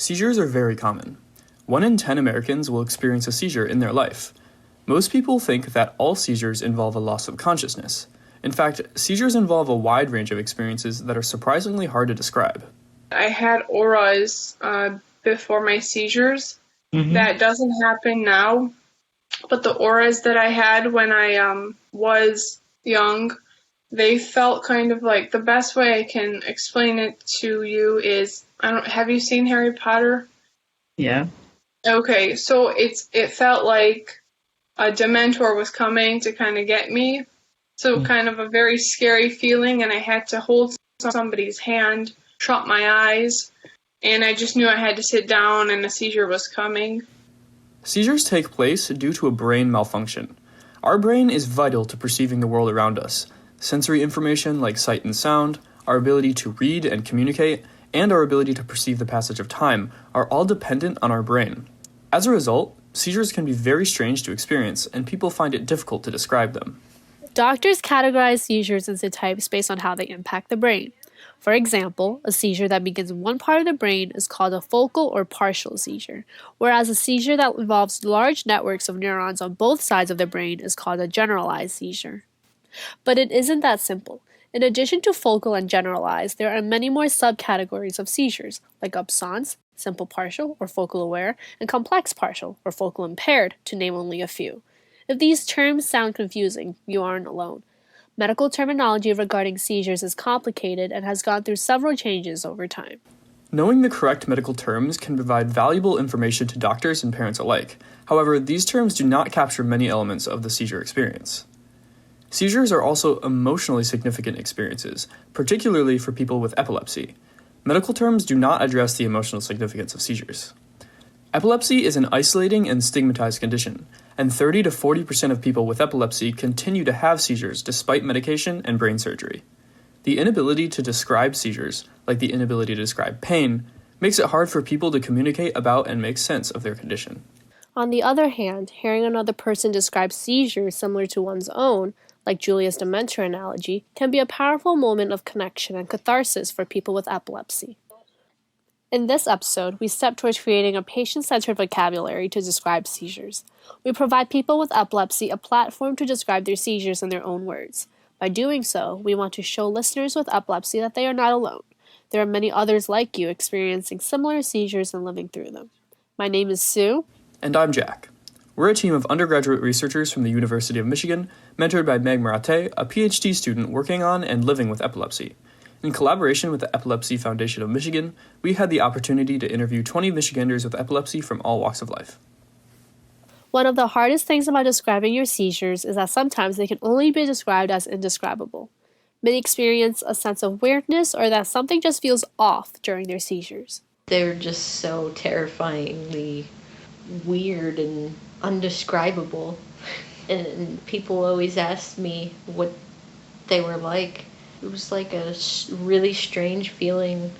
Seizures are very common. 1 in 10 Americans will experience a seizure in their life. Most people think that all seizures involve a loss of consciousness. In fact, seizures involve a wide range of experiences that are surprisingly hard to describe. I had auras before my seizures. That doesn't happen now, but the auras that I had when I was young, they felt kind of like, the best way I can explain it to you is, have you seen Harry Potter? Yeah. Okay, so it felt like a Dementor was coming to kind of get me. So kind of a very scary feeling, and I had to hold somebody's hand, shut my eyes, and I just knew I had to sit down and a seizure was coming. Seizures take place due to a brain malfunction. Our brain is vital to perceiving the world around us. Sensory information like sight and sound, our ability to read and communicate, and our ability to perceive the passage of time are all dependent on our brain. As a result, seizures can be very strange to experience, and people find it difficult to describe them. Doctors categorize seizures into types based on how they impact the brain. For example, a seizure that begins in one part of the brain is called a focal or partial seizure, whereas a seizure that involves large networks of neurons on both sides of the brain is called a generalized seizure. But it isn't that simple. In addition to focal and generalized, there are many more subcategories of seizures, like absence, simple partial or focal aware, and complex partial or focal impaired, to name only a few. If these terms sound confusing, you aren't alone. Medical terminology regarding seizures is complicated and has gone through several changes over time. Knowing the correct medical terms can provide valuable information to doctors and parents alike. However, these terms do not capture many elements of the seizure experience. Seizures are also emotionally significant experiences, particularly for people with epilepsy. Medical terms do not address the emotional significance of seizures. Epilepsy is an isolating and stigmatized condition, and 30 to 40% of people with epilepsy continue to have seizures despite medication and brain surgery. The inability to describe seizures, like the inability to describe pain, makes it hard for people to communicate about and make sense of their condition. On the other hand, hearing another person describe seizures similar to one's own, like Julia's dementia analogy, can be a powerful moment of connection and catharsis for people with epilepsy. In this episode, we step towards creating a patient-centered vocabulary to describe seizures. We provide people with epilepsy a platform to describe their seizures in their own words. By doing so, we want to show listeners with epilepsy that they are not alone. There are many others like you experiencing similar seizures and living through them. My name is Sue. And I'm Jack. We're a team of undergraduate researchers from the University of Michigan, mentored by Meg Marate, a PhD student working on and living with epilepsy. In collaboration with the Epilepsy Foundation of Michigan, we had the opportunity to interview 20 Michiganders with epilepsy from all walks of life. One of the hardest things about describing your seizures is that sometimes they can only be described as indescribable. Many experience a sense of weirdness or that something just feels off during their seizures. They're just so terrifyingly weird and undescribable. And people always asked me what they were like. It was like a really strange feeling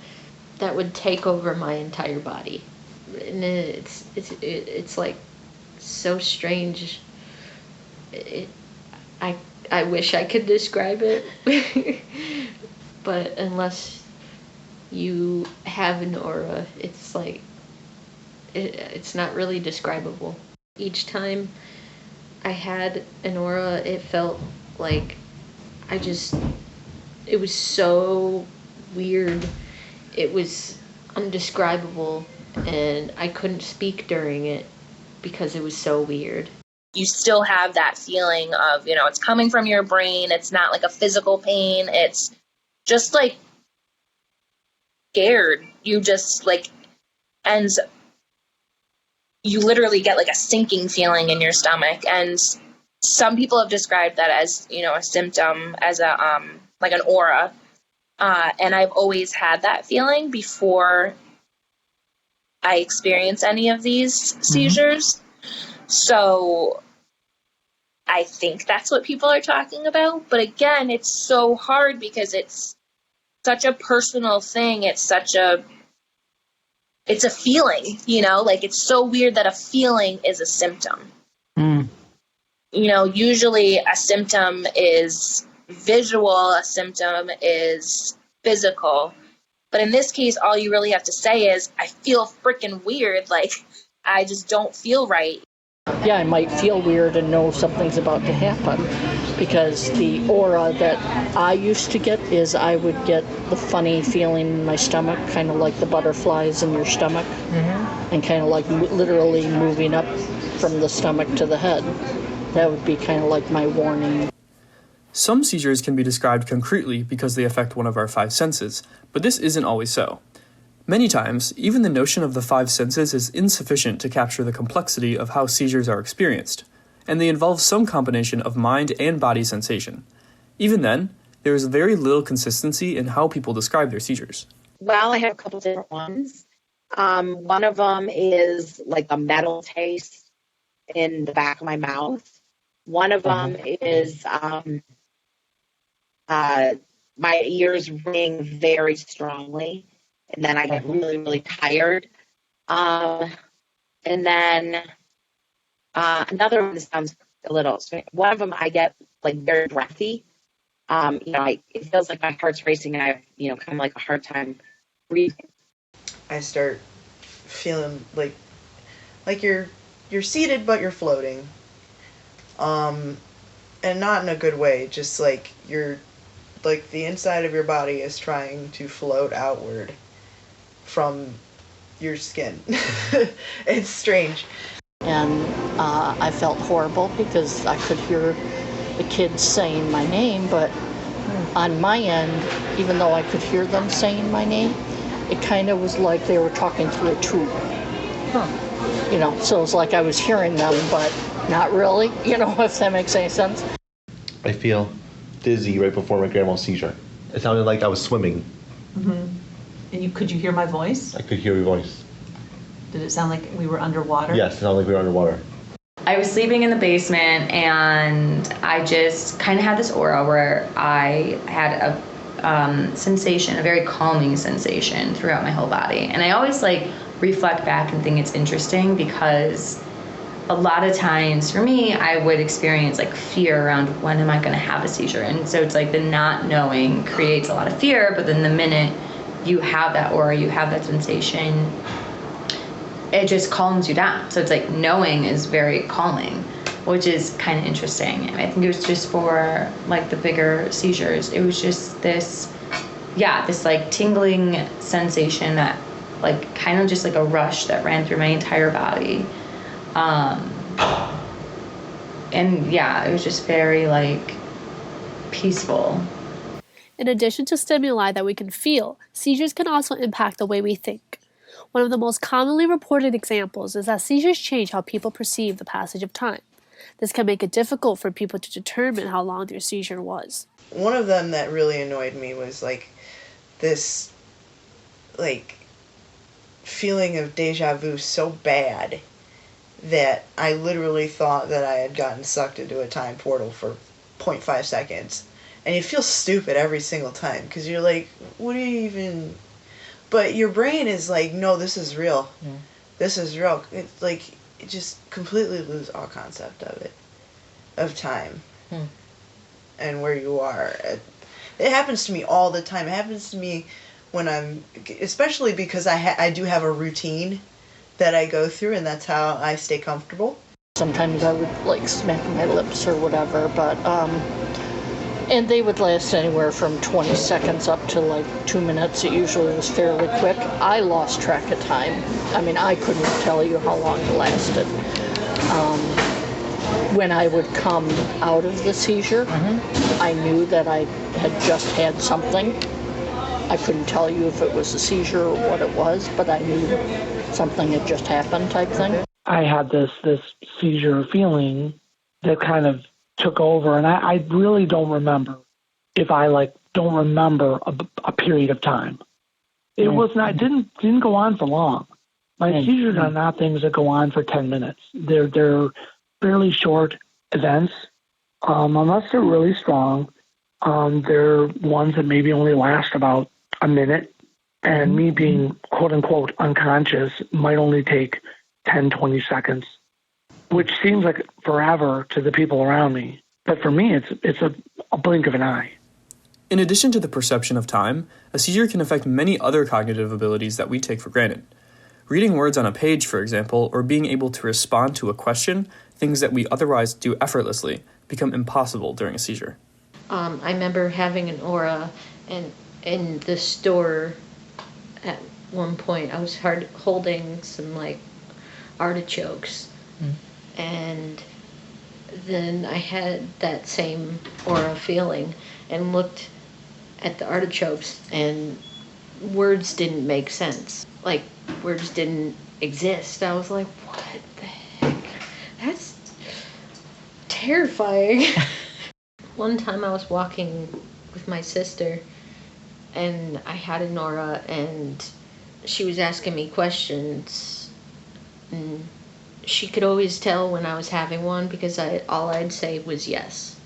that would take over my entire body. And it's like so strange. I wish I could describe it. But unless you have an aura, it's like it's not really describable. Each time I had an aura, it felt like it was so weird. It was undescribable, and I couldn't speak during it because it was so weird. You still have that feeling of, it's coming from your brain. It's not like a physical pain. It's just like scared. You just and you literally get like a sinking feeling in your stomach. And some people have described that as, a symptom, as like an aura. And I've always had that feeling before I experience any of these seizures. So I think that's what people are talking about. But again, it's so hard because it's such a personal thing. It's a feeling, it's so weird that a feeling is a symptom. Usually a symptom is visual, a symptom is physical. But in this case, all you really have to say is, I feel freaking weird. Like, I just don't feel right. Yeah, I might feel weird and know something's about to happen, because the aura that I used to get is I would get the funny feeling in my stomach, kind of like the butterflies in your stomach, and kind of like literally moving up from the stomach to the head. That would be kind of like my warning. Some seizures can be described concretely because they affect one of our five senses, but this isn't always so. Many times, even the notion of the five senses is insufficient to capture the complexity of how seizures are experienced, and they involve some combination of mind and body sensation. Even then, there is very little consistency in how people describe their seizures. Well, I have a couple different ones. One of them is like a metal taste in the back of my mouth. One of them is my ears ring very strongly, and then I get really, really tired. And then another one that sounds a little strange. One of them I get like very breathy. It feels like my heart's racing, and I have, kind of like a hard time breathing. I start feeling like you're seated but you're floating, and not in a good way. Just like you're like the inside of your body is trying to float outward from your skin. It's strange. And I felt horrible because I could hear the kids saying my name, but on my end, even though I could hear them saying my name, it kind of was like they were talking through a tube. So it was like I was hearing them, but not really, if that makes any sense. I feel dizzy right before my grandma's seizure. It sounded like I was swimming. And could you hear my voice? I could hear your voice. Did it sound like we were underwater? Yes, it sounded like we were underwater. I was sleeping in the basement, and I just kind of had this aura where I had a sensation, a very calming sensation throughout my whole body. And I always reflect back and think it's interesting because a lot of times for me, I would experience fear around when am I going to have a seizure. And so it's the not knowing creates a lot of fear, but then the minute you have that aura, you have that sensation, it just calms you down. So it's knowing is very calming, which is kind of interesting. I think it was just for the bigger seizures. It was just this tingling sensation that kind of just a rush that ran through my entire body. And yeah, it was just very peaceful. In addition to stimuli that we can feel, seizures can also impact the way we think. One of the most commonly reported examples is that seizures change how people perceive the passage of time. This can make it difficult for people to determine how long their seizure was. One of them that really annoyed me was this feeling of deja vu so bad that I literally thought that I had gotten sucked into a time portal for 0.5 seconds. And you feel stupid every single time because you're what do you even... But your brain is no, this is real. Yeah. This is real. It's it just completely lose all concept of it, of time, and where you are. It happens to me all the time. It happens to me when I'm, especially because I do have a routine that I go through, and that's how I stay comfortable. Sometimes I would smack my lips or whatever, but and they would last anywhere from 20 seconds up to 2 minutes. It usually was fairly quick. I lost track of time. I mean, I couldn't tell you how long it lasted. When I would come out of the seizure, I knew that I had just had something. I couldn't tell you if it was a seizure or what it was, but I knew something had just happened type thing. I had this seizure feeling that kind of took over, and I really don't remember if I don't remember a period of time. It was not didn't go on for long. My seizures are not things that go on for 10 minutes. They're fairly short events, unless they're really strong. They're ones that maybe only last about a minute, and me being quote unquote unconscious might only take 10, 20 seconds. Which seems like forever to the people around me. But for me, it's a blink of an eye. In addition to the perception of time, a seizure can affect many other cognitive abilities that we take for granted. Reading words on a page, for example, or being able to respond to a question, things that we otherwise do effortlessly, become impossible during a seizure. I remember having an aura, and in the store at one point I was holding some like artichokes, and then I had that same aura feeling and looked at the artichokes, and words didn't make sense. Like, words didn't exist. I was like, what the heck? That's terrifying. One time I was walking with my sister, and I had an aura, and she was asking me questions, and she could always tell when I was having one because all I'd say was yes.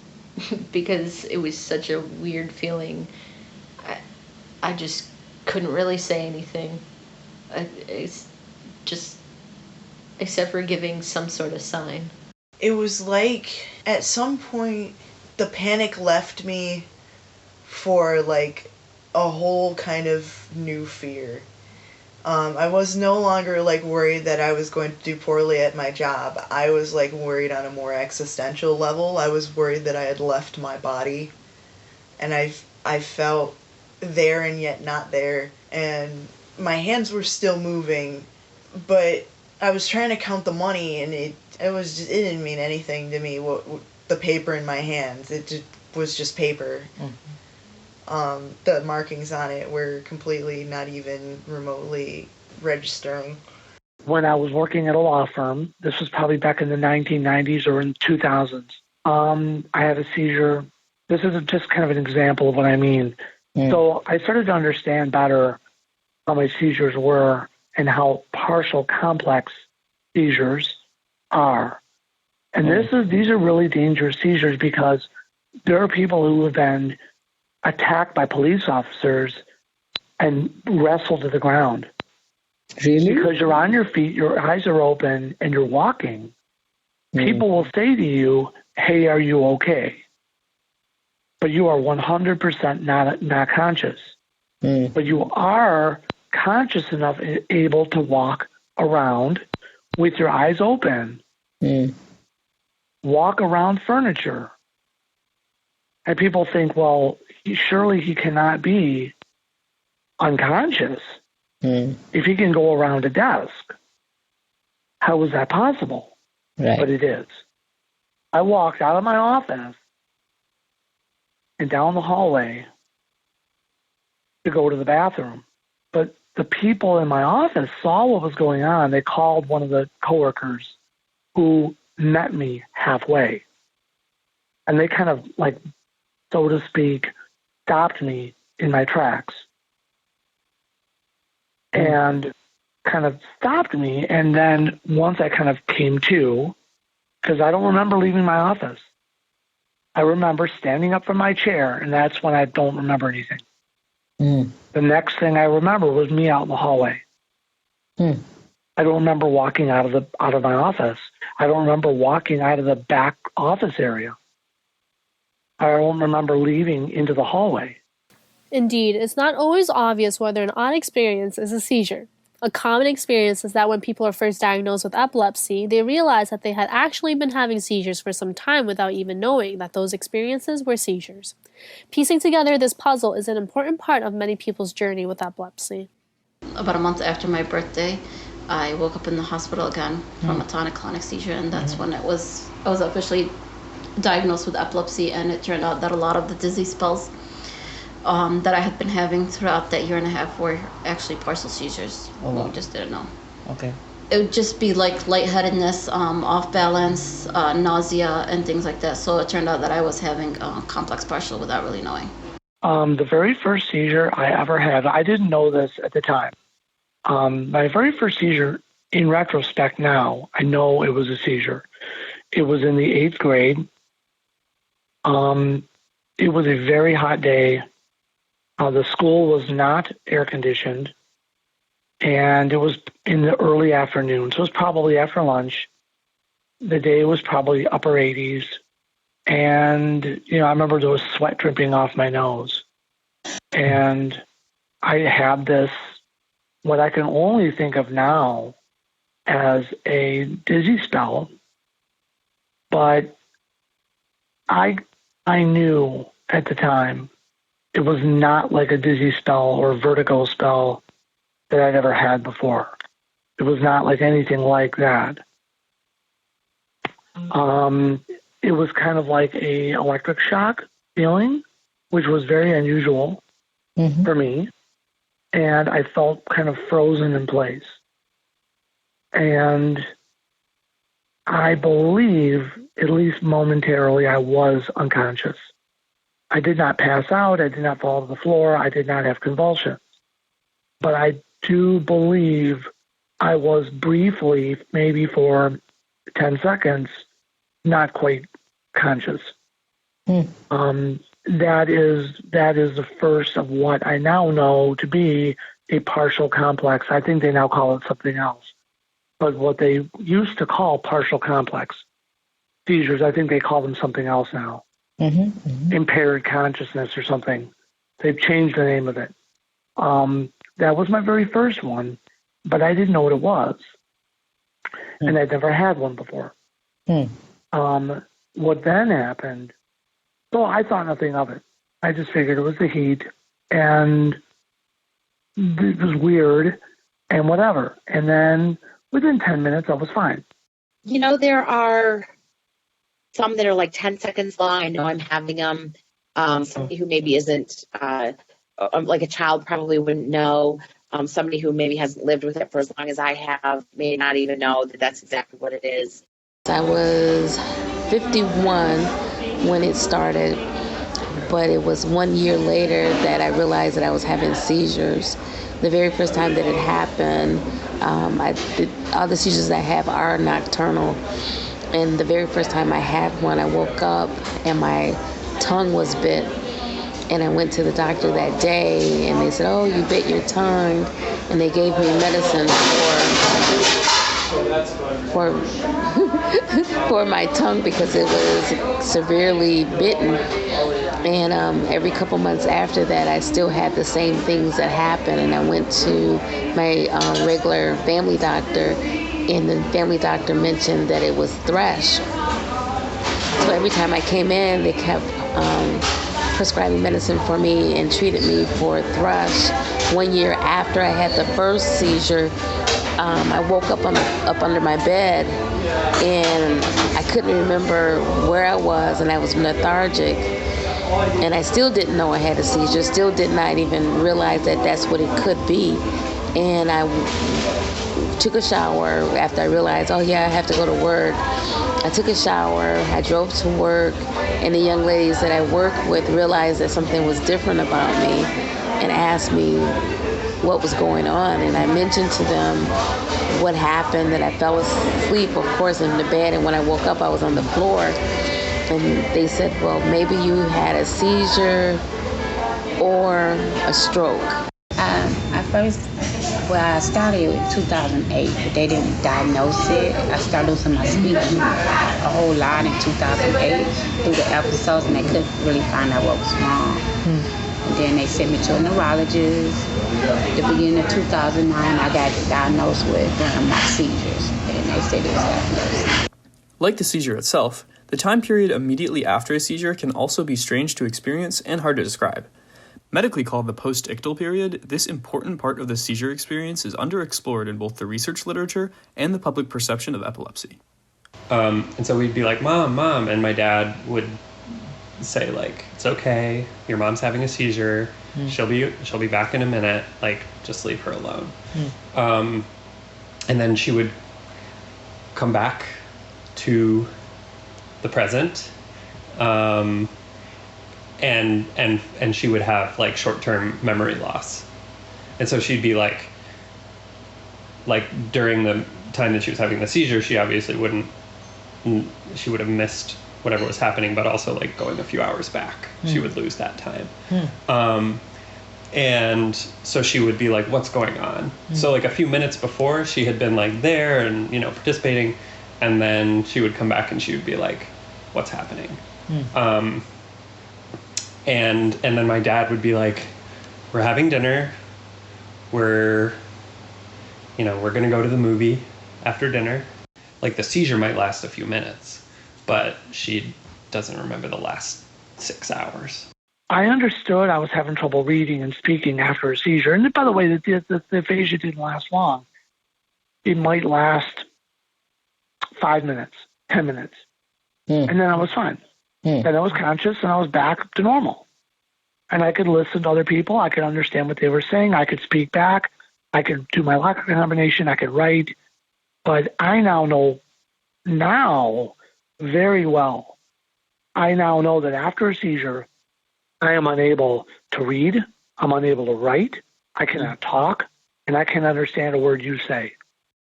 Because it was such a weird feeling. I just couldn't really say anything. It's just, except for giving some sort of sign. It was like, at some point, the panic left me for like a whole kind of new fear. I was no longer like worried that I was going to do poorly at my job. I was like worried on a more existential level. I was worried that I had left my body, and I felt there and yet not there, and my hands were still moving, but I was trying to count the money, and it didn't mean anything to me. What the paper in my hands, it was just paper. The markings on it were completely not even remotely registering. When I was working at a law firm, this was probably back in the 1990s or in 2000s, I had a seizure. This is just kind of an example of what I mean. So I started to understand better how my seizures were and how partial complex seizures are. And these are really dangerous seizures because there are people who have been attacked by police officers and wrestled to the ground. Really? Because you're on your feet, your eyes are open, and you're walking. People will say to you, hey, are you okay? But you are 100% not conscious. But you are conscious enough, able to walk around with your eyes open, walk around furniture. And people think, well, surely he cannot be unconscious if he can go around a desk. How is that possible? Right. But it is. I walked out of my office and down the hallway to go to the bathroom. But the people in my office saw what was going on. They called one of the coworkers who met me halfway. And they kind of, like, so to speak, stopped me in my tracks and kind of stopped me. And then once I kind of came to, because I don't remember leaving my office, I remember standing up from my chair, and that's when I don't remember anything. The next thing I remember was me out in the hallway. I don't remember walking out of my office. I don't remember walking out of the back office area. I don't remember leaving into the hallway. Indeed, it's not always obvious whether an odd experience is a seizure. A common experience is that when people are first diagnosed with epilepsy, they realize that they had actually been having seizures for some time without even knowing that those experiences were seizures. Piecing together this puzzle is an important part of many people's journey with epilepsy. About a month after my birthday, I woke up in the hospital again from a tonic-clonic seizure, and that's when I was officially diagnosed with epilepsy, and it turned out that a lot of the dizzy spells that I had been having throughout that year and a half were actually partial seizures. Oh, wow. We just didn't know. Okay. It would just be like lightheadedness, off balance, nausea, and things like that. So it turned out that I was having complex partial without really knowing. The very first seizure I ever had, I didn't know this at the time. My very first seizure, in retrospect now, I know it was a seizure. It was in the 8th grade. It was a very hot day. The school was not air conditioned, and it was in the early afternoon, so it was probably after lunch. The day was probably upper 80s, and I remember there was sweat dripping off my nose. And I had this, what I can only think of now as a dizzy spell, but I knew at the time it was not like a dizzy spell or vertigo spell that I'd ever had before. It was not like anything like that. It was kind of like a electric shock feeling, which was very unusual for me. And I felt kind of frozen in place. And I believe, at least momentarily, I was unconscious. I did not pass out. I did not fall to the floor. I did not have convulsions. But I do believe I was briefly, maybe for 10 seconds, not quite conscious. That is the first of what I now know to be a partial complex. I think they now call it something else. But what they used to call partial complex seizures, I think they call them something else now. Impaired consciousness or something. They've changed the name of it. That was my very first one, but I didn't know what it was. And I'd never had one before. What then happened, so I thought nothing of it. I just figured it was the heat, and it was weird, and whatever. And then within 10 minutes, I was fine. You know, there are some that are like 10 seconds long. I know I'm having them. Somebody who maybe isn't, like a child probably wouldn't know. Somebody who maybe hasn't lived with it for as long as I have may not even know that that's exactly what it is. I was 51 when it started, but it was 1 year later that I realized that I was having seizures. The very first time that it happened, all the seizures I have are nocturnal. And the very first time I had one, I woke up and my tongue was bit. And I went to the doctor that day, and they said, "Oh, you bit your tongue." And they gave me medicine for my tongue because it was severely bitten. And every couple months after that, I still had the same things that happened. And I went to my regular family doctor, and the family doctor mentioned that it was thrush. So every time I came in, they kept prescribing medicine for me and treated me for thrush. 1 year after I had the first seizure, I woke up under my bed, and I couldn't remember where I was, and I was lethargic. And I still didn't know I had a seizure, still did not even realize that that's what it could be. And I took a shower after I realized, oh yeah, I have to go to work. I took a shower, I drove to work, and the young ladies that I work with realized that something was different about me and asked me what was going on. And I mentioned to them what happened, that I fell asleep, of course, in the bed, and when I woke up, I was on the floor. And they said, well, maybe you had a seizure or a stroke. I started in 2008, but they didn't diagnose it. I started losing my speech a whole lot in 2008 through the episodes, and they couldn't really find out what was wrong. And then they sent me to a neurologist. At the beginning of 2009, I got diagnosed with my seizures, and they said it was epilepsy. Like the seizure itself, the time period immediately after a seizure can also be strange to experience and hard to describe. Medically called the post-ictal period, this important part of the seizure experience is underexplored in both the research literature and the public perception of epilepsy. And so we'd be like, Mom, and my dad would say, like, it's okay, your mom's having a seizure, she'll be back in a minute, like, just leave her alone. And then she would come back to the present, and she would have like short-term memory loss. And so she'd be like during the time that she was having the seizure, she obviously would have missed whatever was happening, but also like going a few hours back, she would lose that time. And so she would be like, what's going on? So like a few minutes before, she had been like there and, you know, participating, and then she would come back and she would be like, what's happening? And then my dad would be like, we're having dinner. We're going to go to the movie after dinner. Like, the seizure might last a few minutes, but she doesn't remember the last 6 hours. I understood I was having trouble reading and speaking after a seizure. And by the way, the aphasia didn't last long. It might last 5 minutes, 10 minutes. And then I was fine. Then I was conscious and I was back to normal. And I could listen to other people. I could understand what they were saying. I could speak back. I could do my locker combination. I could write. But I now know very well. I now know that after a seizure, I am unable to read. I'm unable to write. I cannot talk. And I can't understand a word you say.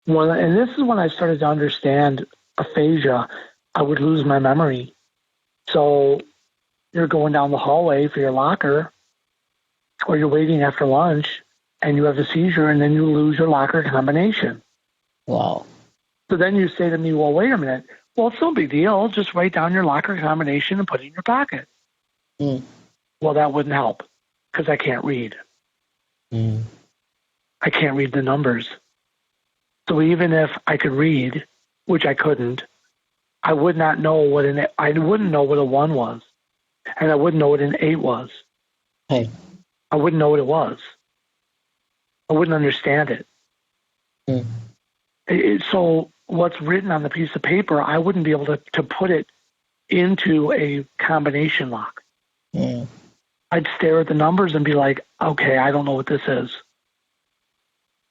And this is when I started to understand aphasia. I would lose my memory. So you're going down the hallway for your locker, or you're waiting after lunch, and you have a seizure, and then you lose your locker combination. Wow. So then you say to me, well, wait a minute. Well, it's no big deal. Just write down your locker combination and put it in your pocket. Well, that wouldn't help because I can't read. I can't read the numbers. So even if I could read, which I couldn't, I would not know I wouldn't know what a 1 was. And I wouldn't know what an 8 was. Hey. I wouldn't know what it was. I wouldn't understand it. So what's written on the piece of paper, I wouldn't be able to put it into a combination lock. I'd stare at the numbers and be like, okay, I don't know what this is.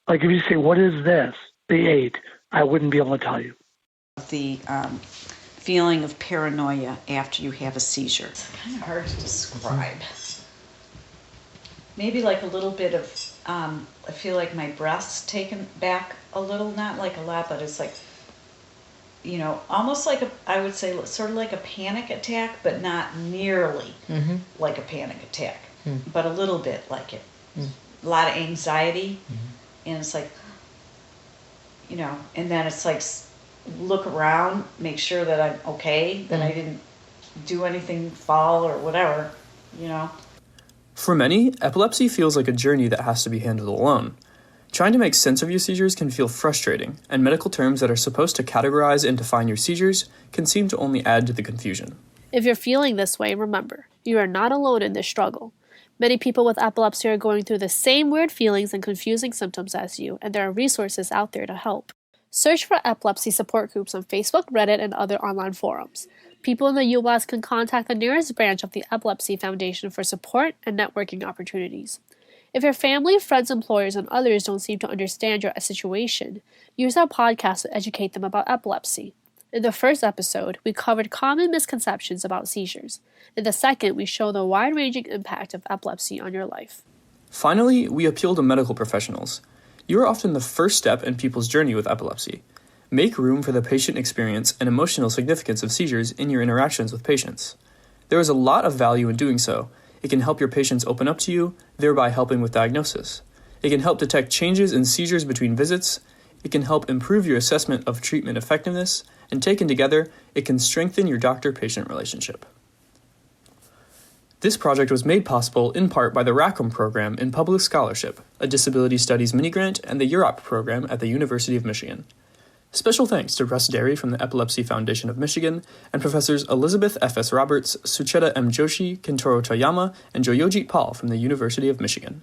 Like if you say, what is this? The 8, I wouldn't be able to tell you. The feeling of paranoia after you have a seizure. It's kind of hard to describe. Maybe like a little bit of, I feel like my breath's taken back a little, not like a lot, but it's like, almost like I would say sort of like a panic attack, but not nearly like a panic attack, but a little bit like it. A lot of anxiety, and it's like, and then it's like, look around, make sure that I'm okay, that I didn't do anything, fall or whatever, For many, epilepsy feels like a journey that has to be handled alone. Trying to make sense of your seizures can feel frustrating, and medical terms that are supposed to categorize and define your seizures can seem to only add to the confusion. If you're feeling this way, remember, you are not alone in this struggle. Many people with epilepsy are going through the same weird feelings and confusing symptoms as you, and there are resources out there to help. Search for epilepsy support groups on Facebook, Reddit, and other online forums. People in the U.S. can contact the nearest branch of the Epilepsy Foundation for support and networking opportunities. If your family, friends, employers, and others don't seem to understand your situation, use our podcast to educate them about epilepsy. In the first episode, we covered common misconceptions about seizures. In the second, we show the wide-ranging impact of epilepsy on your life. Finally, we appeal to medical professionals. You are often the first step in people's journey with epilepsy. Make room for the patient experience and emotional significance of seizures in your interactions with patients. There is a lot of value in doing so. It can help your patients open up to you, thereby helping with diagnosis. It can help detect changes in seizures between visits. It can help improve your assessment of treatment effectiveness, and taken together, it can strengthen your doctor-patient relationship. This project was made possible in part by the Rackham Program in Public Scholarship, a Disability Studies mini-grant, and the UROP program at the University of Michigan. Special thanks to Russ Derry from the Epilepsy Foundation of Michigan, and Professors Elizabeth F.S. Roberts, Sucheta M. Joshi, Kentaro Toyama, and Joyojit Paul from the University of Michigan.